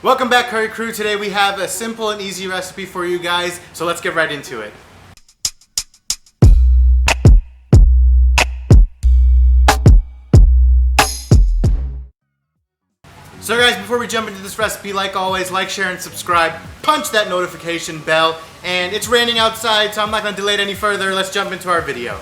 Welcome back, Curry Crew. Today we have a simple and easy recipe for you guys, so let's get right into it. So guys, before we jump into this recipe, like always, like, share, and subscribe. Punch that notification bell. And it's raining outside, so I'm not going to delay it any further. Let's jump into our video.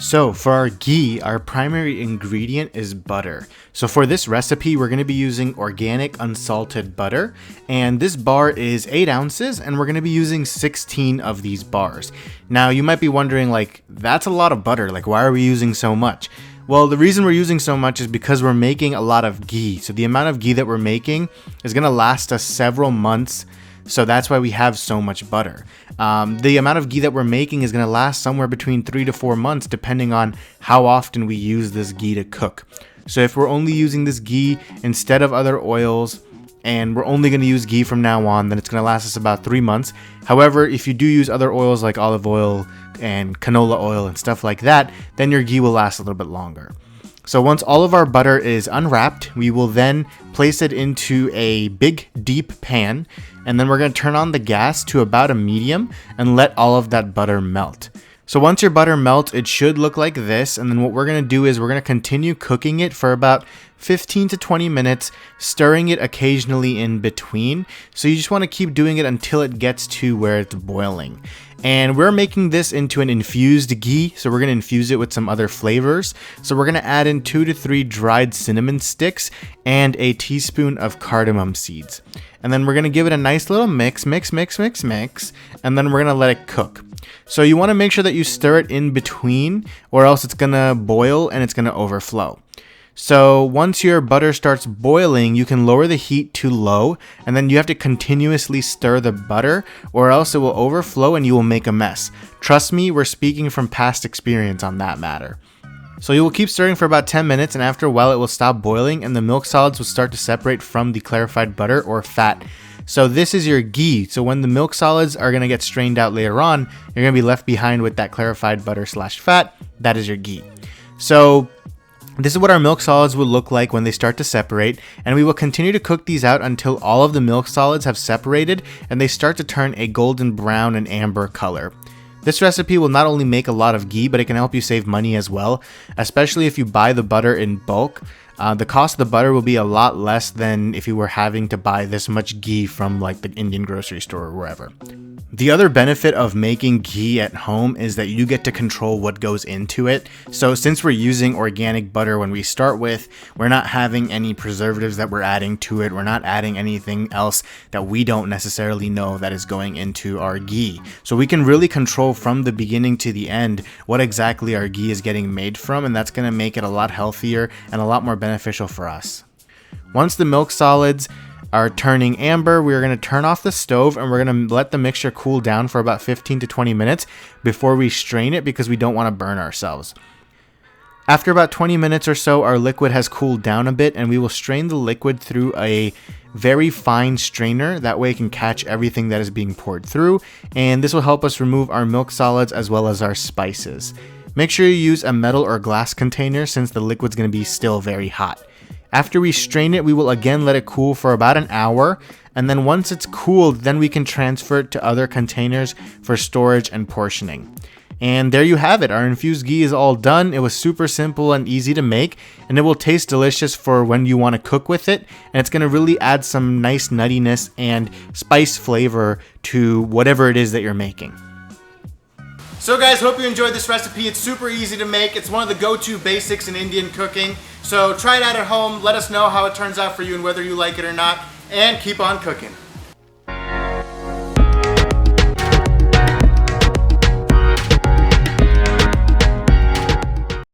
So for our ghee, our primary ingredient is butter. So for this recipe, we're going to be using organic unsalted butter, and this bar is 8 ounces, and we're going to be using 16 of these bars. Now you might be wondering, like, that's a lot of butter, like why are we using so much? Well, the reason we're using so much is because we're making a lot of ghee. So the amount of ghee that we're making is going to last us several months. So that's why we have so much butter. The amount of ghee that we're making is going to last somewhere between 3 to 4 months, depending on how often we use this ghee to cook. So if we're only using this ghee instead of other oils, and we're only going to use ghee from now on, then it's going to last us about 3 months. However, if you do use other oils like olive oil and canola oil and stuff like that, then your ghee will last a little bit longer. So once all of our butter is unwrapped, we will then place it into a big deep pan, and then we're going to turn on the gas to about a medium and let all of that butter melt. So once your butter melts, it should look like this, and then what we're going to do is we're going to continue cooking it for about 15 to 20 minutes, stirring it occasionally in between. So you just want to keep doing it until it gets to where it's boiling. And we're making this into an infused ghee, so we're going to infuse it with some other flavors. So we're going to add in 2 to 3 dried cinnamon sticks and a teaspoon of cardamom seeds. And then we're going to give it a nice little mix, and then we're going to let it cook. So you want to make sure that you stir it in between, or else it's going to boil and it's going to overflow. So once your butter starts boiling, you can lower the heat to low, and then you have to continuously stir the butter, or else it will overflow and you will make a mess. Trust me, we're speaking from past experience on that matter. So you will keep stirring for about 10 minutes, and after a while it will stop boiling and the milk solids will start to separate from the clarified butter or fat. So this is your ghee. So when the milk solids are going to get strained out later on, you're going to be left behind with that clarified butter / fat. That is your ghee. So this is what our milk solids will look like when they start to separate, and we will continue to cook these out until all of the milk solids have separated and they start to turn a golden brown and amber color. This recipe will not only make a lot of ghee, but it can help you save money as well, especially if you buy the butter in bulk. The cost of the butter will be a lot less than if you were having to buy this much ghee from like the Indian grocery store or wherever. The other benefit of making ghee at home is that you get to control what goes into it. So since we're using organic butter when we start with, we're not having any preservatives that we're adding to it. We're not adding anything else that we don't necessarily know that is going into our ghee. So we can really control from the beginning to the end what exactly our ghee is getting made from, and that's going to make it a lot healthier and a lot more beneficial for us. Once the milk solids are turning amber, we're going to turn off the stove and we're going to let the mixture cool down for about 15 to 20 minutes before we strain it, because we don't want to burn ourselves. After about 20 minutes or so, our liquid has cooled down a bit, and we will strain the liquid through a very fine strainer. That way it can catch everything that is being poured through, and this will help us remove our milk solids as well as our spices. Make sure you use a metal or glass container, since the liquid's going to be still very hot. After we strain it, we will again let it cool for about an hour, and then once it's cooled, then we can transfer it to other containers for storage and portioning. And there you have it. Our infused ghee is all done. It was super simple and easy to make, and it will taste delicious for when you want to cook with it, and it's going to really add some nice nuttiness and spice flavor to whatever it is that you're making. So guys, hope you enjoyed this recipe. It's super easy to make. It's one of the go-to basics in Indian cooking. So try it out at home. Let us know how it turns out for you and whether you like it or not. And keep on cooking.